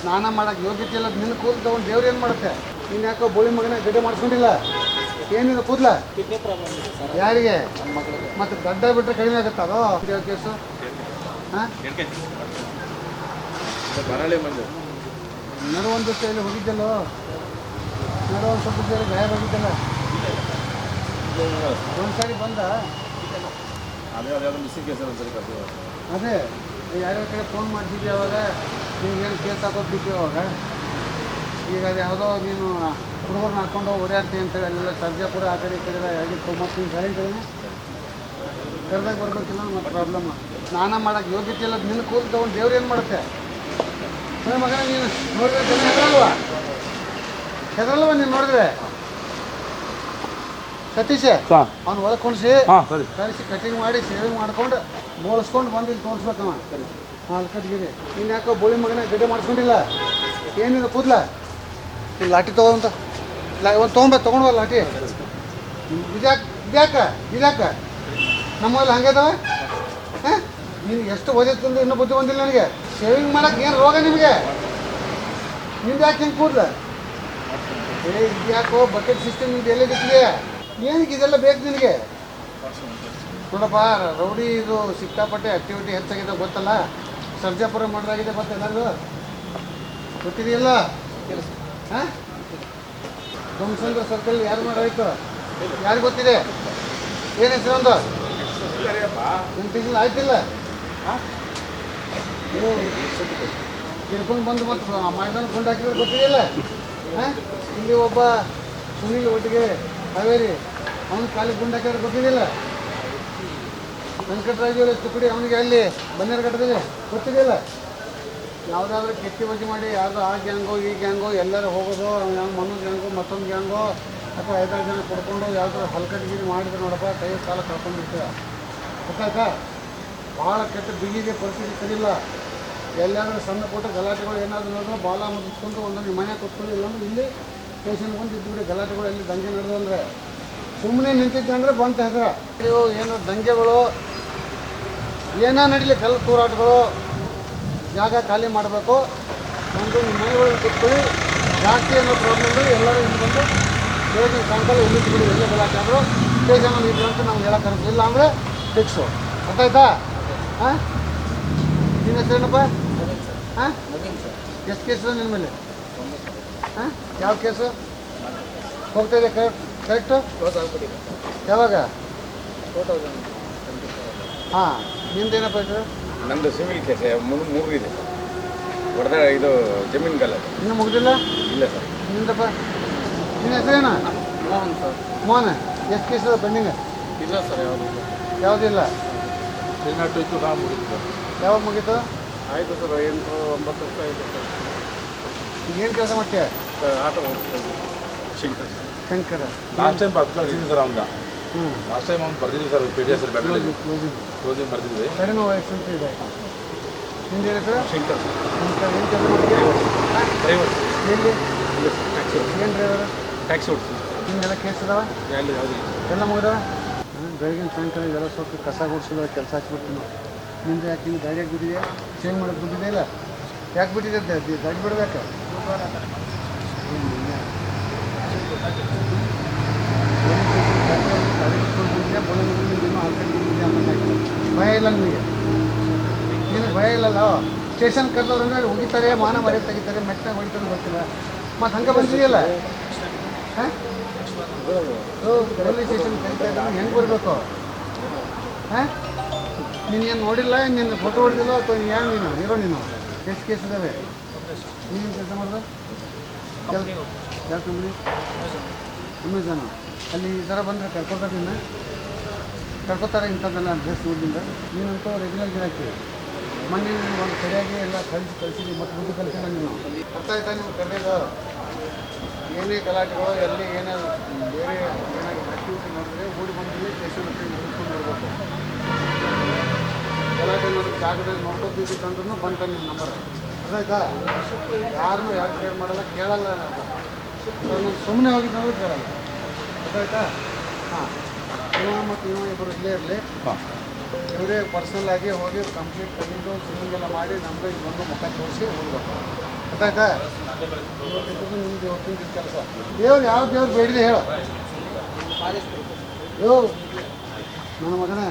ಸ್ನಾನ ಮಾಡಕ್ಕೆ ಯೋಗ್ಯತೆ ಇಲ್ಲ. ನಿನ್ನ ಕೂದಲು ತಗೊಂಡು ದೇವ್ರು ಏನು ಮಾಡುತ್ತೆ? ನೀನು ಯಾಕೋ ಬೋಳಿ ಮಗನ ಗಡ್ಡೆ ಮಾಡಿಸ್ಕೊಂಡಿಲ್ಲ? ಏನಿದೆ ಕೂದಲ? ಯಾರಿಗೆ? ಮತ್ತು ಗಡ್ಡ ಬಿಟ್ಟರೆ ಕಡಿಮೆ ಆಗುತ್ತೆ ಅದು ಯಾವ ಕೇಸು? ಹಾಂ, ನಡು ಒಂದು ಇಲ್ಲಿ ಹೋಗಿದ್ದಲ್ಲೋ, ನಡು ಒಂದು ಸ್ವಲ್ಪ ಗಾಯ ಹೋಗಿದ್ದಲ್ಲ, ಒಂದು ಸಾರಿ ಬಂದ. ಅದೇ ಯಾರ್ಯಾರ ಕಡೆ ಫೋನ್ ಮಾಡ್ತಿದ್ದೆ ಅವಾಗ, ನಿಮ್ಗೇನು ಕೇಸ್ ಹಾಕೋತಿದ್ವಿ ಅವಾಗ. ಈಗ ಅದು ಯಾವುದೋ ನೀನು ಹುಡುಗರು ಹಾಕ್ಕೊಂಡು ಓಡಾಡ್ತೀವಿ ಅಂತೇಳಿ ಅಲ್ಲೆಲ್ಲ ಸರ್ಜಾಪುರ ಆ ಕಡೆ ಈ ಕಡೆ ಆಗಿತ್ತು. ಮತ್ತು ನೀನು ಸೈಲೆಂಟ್ ಕರೆದಾಗ ಬರ್ಬೇಕಿಲ್ಲ ಮತ್ತು ಪ್ರಾಬ್ಲಮ್. ಸ್ನಾನ ಮಾಡೋಕ್ಕೆ ಯೋಗ್ಯತೆ ಇಲ್ಲ. ನಿನ್ನ ಕೂದಲು ತಗೊಂಡು ದೇವ್ರು ಏನು ಮಾಡುತ್ತೆ? ಮಗನ ನೀನು ನೋಡಿದ್ರೆ ಜನ ಹೆದರಲ್ವ ನೀನು ನೋಡಿದ್ರೆ? ಸತೀಶ ಅವ್ನು ಒಳಗೆ ಕುಣಿಸಿ ಕಳಿಸಿ ಕಟಿಂಗ್ ಮಾಡಿ ಸೇವಿಂಗ್ ಮಾಡ್ಕೊಂಡು ಬೋಳಿಸ್ಕೊಂಡು ಬಂದು ಇಲ್ಲಿ ತೋರಿಸ್ಬೇಕವ. ಕಟ್ಗಿರಿ. ನೀನು ಯಾಕೋ ಬೋಳಿ ಮಗನ ಗಡ್ಡೆ ಮಾಡಿಸ್ಕೊಂಡಿಲ್ಲ? ಏನಿದೆ ಕೂದಲ? ಇಲ್ಲಿ ಲಾಠಿ ತೊಗೊಂತ ಒಂದು ತೊಗೊಂಡು ಲಾಠಿ. ಇದ್ಯಾಕ ನಮ್ಮಲ್ಲಿ ಹಂಗೆ ಅದಾವ? ಹಾಂ, ನೀನು ಎಷ್ಟು ಓದಿತ್ತು ಇನ್ನೂ ಬುದ್ಧಿ ಬಂದಿಲ್ಲ ನನಗೆ. ಶೇವಿಂಗ್ ಮಾಡೋಕ್ಕೆ ಏನು ರೋಗ ನಿಮಗೆ? ನಿಮ್ದು ಯಾಕೆ ಹಿಂಗೆ ಕೂದಲ? ಇದ್ಯಾಕೋ ಬಕೆಟ್ ಸಿಸ್ಟಮ್ ನಿಮ್ದು ಎಲ್ಲೇ ಬಿಟ್ಟಿದೆಯಾ? ಏನಕ್ಕೆ ಇದೆಲ್ಲ ಬೇಕು ನಿನಗೆ? ನೋಡಪ್ಪ, ರೌಡಿ ಇದು ಸಿಕ್ಕಾಪಟ್ಟೆ ಆ್ಯಕ್ಟಿವಿಟಿ ಹೆಚ್ಚಾಗಿದೆ ಗೊತ್ತಲ್ಲ. ಸರ್ಜಾಪುರ ಮಾಡೋದಾಗಿದೆ ಗೊತ್ತ ಎಲ್ಲರಿಗೂ ಗೊತ್ತಿದೆಯಲ್ಲ? ಹಾಂ, ಧ್ವಂಸಂದ್ರ ಸರ್ಕಲ್ ಯಾರು ಮಾಡೋಯ್ತು? ಯಾರು ಗೊತ್ತಿದೆ? ಏನು ಹೆಸರು ಒಂದು? ನಿಮ್ಮ ತಿಂಗಳು ಆಯ್ತಿಲ್ಲ? ನೀವು ತಿರ್ಕೊಂಡು ಬಂದು ಮತ್ತು ಮೈದಾನ ಗುಂಡು ಹಾಕಿದ್ರೆ ಗೊತ್ತಿದೆಯಲ್ಲ? ಹಾಂ, ಇಲ್ಲಿ ಒಬ್ಬ ಸುನೀಲ್ ಒಟ್ಟಿಗೆ ಹಾವೇರಿ ಅವನ ಕಾಲಿಗೆ ಗುಂಡು ಹಾಕಿದ್ರೆ ಗೊತ್ತಿದೆಯಲ್ಲ? ವೆಂಕಟರಾಜು ತುಕಡಿ ಅವನಿಗೆ ಅಲ್ಲಿ ಬನ್ನೇರುಘಟ್ಟದಲ್ಲಿ ಗೊತ್ತಿದೆಯಲ್ಲ? ಯಾವುದಾದ್ರೂ ಕೆಟ್ಟಿ ಬಜ್ಜಿ ಮಾಡಿ ಯಾವುದೋ ಆ ಗ್ಯಾಂಗೋ ಈ ಗ್ಯಾಂಗೋ ಎಲ್ಲರೂ ಹೋಗೋದು, ಮನ್ನೊಂದು ಗ್ಯಾಂಗೋ ಮತ್ತೊಂದು ಗ್ಯಾಂಗೋ ಅಥವಾ 5-6 ಜನ ಕೊಡ್ಕೊಂಡು ಯಾವುದಾದ್ರು ಹಲ್ಕಟ್ಗಿರಿ ಮಾಡಿದ್ರೆ ನೋಡಪ್ಪ ಕೈ ಕಾಲ ಕಳ್ಕೊಂಡಿರ್ತೀರ. ಗೊತ್ತಾಯ್ತಾ? ಭಾಳ ಕೆಟ್ಟ ಬಿಗಿಗೆ ಪರಿಸ್ಥಿತಿ ಸರಿಯಿಲ್ಲ. ಎಲ್ಲಾದರೂ ಸಣ್ಣ ಪುಟ್ಟ ಗಲಾಟೆಗಳು ಏನಾದರೂ ನೋಡಿದ್ರೆ ಬಾಲ ಮುಗಿಸ್ಕೊಂಡು ಒಂದೊಂದು ಮನೆ ಕೂತ್ಕೊಂಡು ಇಲ್ಲಾಂದ್ರೆ ಇಲ್ಲಿ ಸ್ಟೇಷನ್ ಬಂದು ಇದ್ದುಬಿಡಿ. ಗಲಾಟೆಗಳು ಎಲ್ಲಿ ದಂಗೆ ನಡೆದಂದರೆ ಸುಮ್ಮನೆ ನಿಂತಿದ್ದೆ ಅಂದರೆ ಬಂತ ಹೆಸರ. ನೀವು ಏನೋ ದಂಗೆಗಳು ಏನೋ ನಡೀಲಿ, ಕಲ್ಲು ತೂರಾಟಗಳು, ಜಾಗ ಖಾಲಿ ಮಾಡಬೇಕು. ಒಂದು ನಿಮ್ಮ ಮನೆಗಳಲ್ಲಿ ಕೂತ್ಕೊಳ್ಳಿ. ಜಾಸ್ತಿ ಏನೋ ಪ್ರಾಬ್ಲಮ್ ಎಲ್ಲರೂ ಇಲ್ಲಿ ಬಂದು ಸ್ಟೇಷನ್ ಸಾಯಂಕಾಲ ಉಳಿಸ್ಬಿಡಿ. ಎಲ್ಲೇ ಗಲಾಟೆ ಆದರೂ ಸ್ಟೇಷನಲ್ಲಿ ಇದ್ದು ಅಂತ ನಾವು ಹೇಳೋಕ್ಕಾಗುತ್ತೆ. ಇಲ್ಲ ಅಂದರೆ ಫಿಕ್ಸು. ಗೊತ್ತಾಯ್ತಾ? ಹಾಂ, ನಿನ್ನ ಹೆಸರೇನಪ್ಪ? ಹಾಂ, ಎಷ್ಟು ಕೇಸು ನಿನ್ನ ಮೇಲೆ? ಹಾಂ, ಯಾವ ಕೇಸು ಹೋಗ್ತಾಯಿದೆ? ಕರೆಕ್ಟು ಯಾವಾಗ? ಹಾಂ, ನಿಮ್ದೇನಪ್ಪ ಇದು? ನಮ್ಮದು ಸಿವಿಲ್ ಕೇಸ್ 3 ಇದೆ. ಹೊಡೆದ ಇದು ಜಮೀನು ಗಲ್ಲ ಇನ್ನೂ ಮುಗ್ದಿಲ್ಲ? ಇಲ್ಲ ಸರ್. ನಿಂದಪ್ಪ ನಿನ್ನ ಹೆಸರೇನ? ಮೋಹನ್ ಸರ್. ಮೋಹನ್, ಎಷ್ಟು ಕೇಸ್ ಅದ ಪೆಂಡಿಂಗ್? ಇಲ್ಲ ಸರ್, ಯಾವುದಿಲ್ಲ. ಮುಗಿತು. ಯಾವಾಗ ಮುಗೀತು? ಆಯಿತು ಸರ್, 8-9 ವರ್ಷ ಆಯಿತು ಸರ್. ಏನು ಕೆಲಸ ಮಾಡ್ತೀಯ? ಆಟೋ ಓಡಿಸ್ತೀವಿ. ಶಂಕರ ಲಾಸ್ಟ್ ಟೈಮ್ ಬರ್ತಿದ್ದೀನಿ ಸರ್ ಅವ್ನ. ಲಾಸ್ಟ್ ಟೈಮ್ ಅವ್ನು ಬರ್ತಿದ್ವಿ sir, P D S closing ಬರ್ತಿದ್ವಿ. ಸರಿ, ನಾವು ಎಷ್ಟು ಇದೆ ನಿಂದು ಹೇಳಿದ್ರೆ ಶಂಕರ್ ಶಂಕರ್. ಏನು ಕೆಲಸ ಮಾಡ್ತೀಯ? ಡ್ರೈವರ್. ಎಲ್ಲಿ? ಟ್ಯಾಕ್ಸಿ. ಏನು ಡ್ರೈವರ್? ಟ್ಯಾಕ್ಸಿ ಓಡಿಸ್ತೀವಿ. ನಿಮ್ಗೆಲ್ಲ ಕೇಸ್ ಅದಾವ? ಯಾವುದಿಲ್ಲ. ಎಲ್ಲ ಮುಗಿದಾವ? ಬೆಳಗಿನ ಸಾಯಂಕಾಲ ಇದೆಲ್ಲ ಸ್ವಲ್ಪ ಕಸ ಗುಡಿಸೋದು ಕೆಲಸ ಹಚ್ಬಿಡ್ತೀವಿ ನಾವು. ನಿಂದು ಯಾಕೆ ಹಿಂಗೆ ಗಾಡಿ ಯಾಕೆ ಬಿಟ್ಟಿದೆ? ಚೇಂಜ್ ಮಾಡೋಕ್ಕೆ ಬಿಟ್ಟಿದೆ ಇಲ್ಲ? ಯಾಕೆ ಬಿಟ್ಟಿದೆ? ಗಾಡಿ ಬಿಡ್ಬೇಕು. ಭಯ ಇಲ್ಲ ನಿಮಗೆ? ನಿನಗೆ ಭಯ ಇಲ್ಲಲ್ಲ? ಸ್ಟೇಷನ್ ಕರೆದವ್ರಂದ್ರೆ ಹೋಗಿತಾರೆ, ಮಾನ ಮರ್ಯಾದೆ ತೆಗಿತಾರೆ, ಮೆಟ್ಟಾಗ ಹೊಡಿತಾರೆ ಗೊತ್ತಿಲ್ಲ. ಮತ್ತು ಹಂಗೆ ಬಂದಿದೆಯಲ್ಲ? ಹಾಂ, ರೈಲ್ವೆ ಸ್ಟೇಷನ್ ಕರಿತಾ ಇದ್ದಾರೆ, ಹೆಂಗೆ ಬರಬೇಕು? ಹಾಂ, ನೀನೇನು ನೋಡಿಲ್ಲ, ನಿನ್ನ ಫೋಟೋ ಹೊಡೆದಿಲ್ಲ ಅಥವಾ ಏನು ನೀನು ಹೀರೋ? ನೀನು ಎಷ್ಟು ಕೇಸ್ ಇದ್ದಾವೆ? ನೀನು ಕೆಲಸ ಮಾಡೋದು ಯಾವ ಕಂಪ್ನಿ? ಅಮೆಝಾನ. ಅಲ್ಲಿ ಈ ಥರ ಬಂದರೆ ಕರ್ಕೋತಾರೆ, ನಿನ್ನ ಕರ್ಕೋತಾರೆ ಇಂಥದ್ದೆಲ್ಲ ಡ್ರೆಸ್ ಊರಿಂದ. ನೀನಂತೂ ರೆಗ್ಯುಲರ್ ಗಿರಾಕಿ. ಮೊನ್ನೆ ನೀನು ಒಂದು ಸರಿಯಾಗಿ ಎಲ್ಲ ಕಳಿಸಿದ್ವಿ ಮತ್ತು ಬುದ್ಧಿ ಕಲಿಸಿಲ್ಲ ನೀನು. ಗೊತ್ತಾಯ್ತಾ? ನೀವು ಕರೆಯೋದು ಏನೇ ಗಲಾಟೆಗಳು ಎಲ್ಲಿ ಏನೇ ಬೇರೆ ಏನಾಗಿ ಆ್ಯಕ್ಟಿವಿಟಿ ಮಾಡಿದ್ರೆ ಓಡಿ ಬಂದಿಲ್ಲಿ ಸ್ಟೇಷನ್ ಹತ್ರ ನಡೆಸ್ಕೊಂಡು ಬರಬೇಕು. ಗಲಾಟೆ ನೋಡಿ ಜಾಗದಲ್ಲಿ ನೋಡ್ಕೊತಿದ್ದು ತಂದ್ರೂ ಬಂತ ನಿಮ್ಮ ನಂಬರ್. ಗೊತ್ತಾಯ್ತಾ? ಯಾರನ್ನೂ ಯಾರು ಕೇರ್ ಮಾಡಲ್ಲ, ಕೇಳಲ್ಲ. ನಾನು ಸುಮ್ಮನೆ ಹೋಗಿ ನೋಡೋದು ಕೇಳಲ್ಲ. ಗೊತ್ತಾಯ್ತಾ? ಹಾಂ, ಇವ ಮತ್ತು ಇವ ಇಬ್ಬರು ಇಲ್ಲೇ ಇರಲಿ. ಇವರೇ ಪರ್ಸನಲ್ ಆಗಿ ಹೋಗಿ ಕಂಪ್ಲೀಟ್ ತೆಗೆದು ಸ್ವಿಮ್ಮಿಂಗ್ ಎಲ್ಲ ಮಾಡಿ ನಮ್ಮದು ಇದೊಂದು ಮುಖ ತೋರಿಸಿ ಹೋಗ್ಬೇಕು. ಗೊತ್ತಾಯ್ತಾ ನಿಮ್ದು ಇವತ್ತಿನ ಕೆಲಸ ದೇವ್ರು ಯಾವ ದೇವ್ರು ಬೇಡಿದೆ ಹೇಳು ಯೋ ನನ್ನ ಮಗನೇ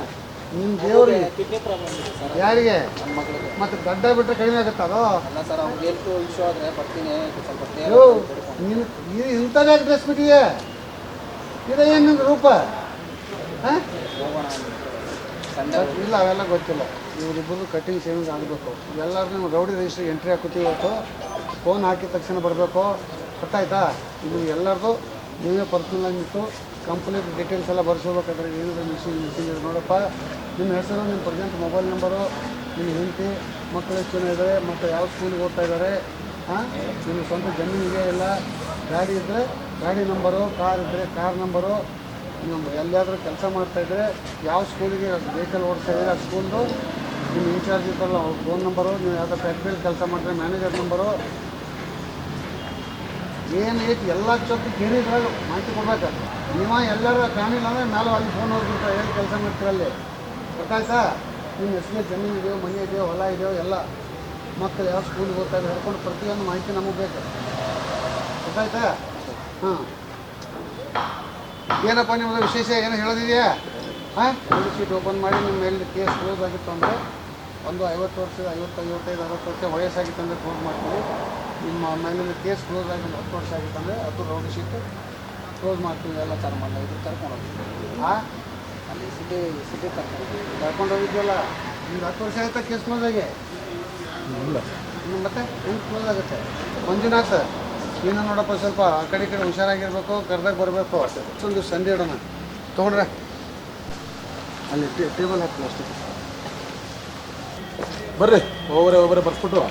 ನಿಮ್ಮ ದೇವ್ರಿಗೆ ಕಿಡ್ನಿ ಪ್ರಾಬ್ಲಮ್ ಇದೆ ಸರ್ ಯಾರಿಗೆ ನನ್ನ ಮಗಳಿಗೆ. ಮತ್ತು ಗಡ್ಡ ಬಿಟ್ಟರೆ ಕಡಿಮೆ ಆಗುತ್ತೆ ಅದು ಅಲ್ಲ ಸರ್ ಅವ್ರಿಗೆ ಹೆಲ್ತ್ ಇಶ್ಯೂ ಆದರೆ ಬರ್ತೀನಿ ಸ್ವಲ್ಪ ಯೋ ನೀನು ಇಂಥದ್ದು ಯಾಕೆ ಡ್ರೆಸ್ ಬಿಟ್ಟಿದೆ ಇದು ಏನು ನಿನ್ನ ರೂಪ ಹಾಂ ಹೋಗೋಣ ಸಂಡೆ ಇಲ್ಲ ಅವೆಲ್ಲ ಗೊತ್ತಿಲ್ಲ ಇವರಿಬ್ಬರು ಕಟ್ಟಿಂಗ್ ಸೇವಿಂಗ್ ಆಗಬೇಕು ಎಲ್ಲರೂ ನೀವು ರೌಡಿ ರಿಜಿಸ್ಟ್ರಿಗೆ ಎಂಟ್ರಿ ಹಾಕುತ್ತೀವಿ ಇವತ್ತು ಫೋನ್ ಹಾಕಿದ ತಕ್ಷಣ ಬರಬೇಕು ಗೊತ್ತಾಯ್ತಾ ಇದು ಎಲ್ಲರದು ನೀವೇ ಪರ್ಸನಲಾಗಿ ನಿಂತು ಕಂಪ್ಲೀಟ್ ಡೀಟೇಲ್ಸ್ ಎಲ್ಲ ಬರ್ಸ್ಕೋಬೇಕಾದ್ರೆ ಏನಾದರೂ ಮಿಷಿನ್ ಇದೆ ನೋಡಪ್ಪ ನಿಮ್ಮ ಹೆಸರು ನಿಮ್ಮ ಪ್ರೆಸೆಂಟ್ ಮೊಬೈಲ್ ನಂಬರು ನಿಮ್ಮ ಹೆಂಡತಿ ಮಕ್ಕಳು ಎಷ್ಟು ಜನ ಇದ್ದಾರೆ ಮತ್ತು ಯಾವ ಸ್ಕೂಲಿಗೆ ಓದ್ತಾ ಇದ್ದಾರೆ ಹಾಂ ನಿಮ್ಮ ಸ್ವಂತ ಜಮೀನಿಗೆ ಇಲ್ಲ ಗಾಡಿ ಇದ್ದರೆ ಗಾಡಿ ನಂಬರು ಕಾರ್ ಇದ್ದರೆ ಕಾರ್ ನಂಬರು ನಿಮ್ಮ ಎಲ್ಲಾದರೂ ಕೆಲಸ ಮಾಡ್ತಾಯಿದ್ರೆ ಯಾವ ಸ್ಕೂಲಿಗೆ ವೆಹಿಕಲ್ ಓಡಿಸ್ತಾ ಇದ್ದಾರೆ ಆ ಸ್ಕೂಲ್ದು ನಿಮ್ಮ ಇನ್ಚಾರ್ಜ್ ಇದ್ದಲ್ಲ ಅವ್ರ ಫೋನ್ ನಂಬರು ನೀವು ಯಾವುದೋ ಫ್ಯಾಕ್ಟ್ರಿಯಲ್ಲಿ ಕೆಲಸ ಮಾಡಿದ್ರೆ ಮ್ಯಾನೇಜರ್ ನಂಬರು ಏನು ಐತಿ ಎಲ್ಲ ಚೊತ್ತು ಕೇಳಿದ್ರಾಗ ಮಾಹಿತಿ ಕೊಡ್ಬೇಕು ನೀವು ಎಲ್ಲರೂ ಕಾಣಿಲ್ಲ ಅಂದರೆ ಮೇಲೆ ಅಲ್ಲಿ ಫೋನ್ ಹೋಗ್ಬಿಡ್ತಾರೆ ಏನು ಕೆಲಸ ಮಾಡ್ತೀರಲ್ಲಿ ಗೊತ್ತಾಯ್ತಾ ನಿಮ್ಮ ಹೆಸರು ಜಮೀನು ಇದೆಯೋ ಮನೆ ಇದೆಯೋ ಹೊಲ ಇದೆಯೋ ಎಲ್ಲ ಮಕ್ಕಳು ಯಾವ ಸ್ಕೂಲಿಗೆ ಹೋಗ್ತಾ ಇದ್ದಾರೆ ಹೇಳ್ಕೊಂಡು ಪ್ರತಿಯೊಂದು ಮಾಹಿತಿ ನಮಗೆ ಬೇಕು ಗೊತ್ತಾಯ್ತಾ ಹಾಂ ಏನಪ್ಪ ನಿಮ್ಮದು ವಿಶೇಷ ಏನು ಹೇಳೋದಿದೆಯಾ ಹಾಂ ಒಂದು ಶೀಟ್ ಓಪನ್ ಮಾಡಿ ನಿಮ್ಮ ಮೇಲೆ ಕೇಸ್ ಕ್ಲೋಸ್ ಆಗಿತ್ತು ಅಂದರೆ ಒಂದು 50 ವರ್ಷ 55 60 ವರ್ಷ ವಯಸ್ಸಾಗಿತ್ತು ಅಂದರೆ ಕ್ಲೋಸ್ ಮಾಡ್ತೀವಿ ನಿಮ್ಮ ಮೇಲಿನ ಕೇಸ್ ಕ್ಲೋಸ್ ಆಗಿ 10 ವರ್ಷ ಆಗಿತ್ತು ಅಂದರೆ ಅದು ರೌಂಡ್ ಶೀಟ್ ಕ್ಲೋಸ್ ಮಾಡ್ತೀವಿ ಎಲ್ಲ ಸರ್ ಮೊನ್ನೆ ಇದು ಕರ್ಕೊಂಡು ಹೋಗಿದ್ವಿ ಹಾಂ ಅಲ್ಲಿ ಸಿಟಿ ಕರ್ಕೊಂಡು ಹೋಗಿದ್ವಲ್ಲ ನಿಮ್ಗೆ 10 ವರ್ಷ ಆಯ್ತಾ ಕೇಸ್ ಕ್ಲೋಸ್ ಆಗಿ ಇಲ್ಲ ಇನ್ನು ಮತ್ತೆ ಹೆಂಗೆ ಕ್ಲೋಸ್ ಆಗುತ್ತೆ ಮಂಜುನಾಥ್ ನೀನು ನೋಡಪ್ಪ ಸ್ವಲ್ಪ ಆ ಕಡೆ ಈ ಕಡೆ ಹುಷಾರಾಗಿರ್ಬೇಕು ಕರ್ದಾಗ ಬರಬೇಕು ಒಂದು ಸಂಡೆ ಇಡೋಣ ತೊಗೊಂಡ್ರೆ ಅಲ್ಲಿ ಟೇಬಲ್ ಹಾಕ್ತೀನಿ ಅಷ್ಟೇ ಬರ್ರಿ ಒಬ್ಬರೇ ಬರ್ಸ್ಬಿಟ್ಟು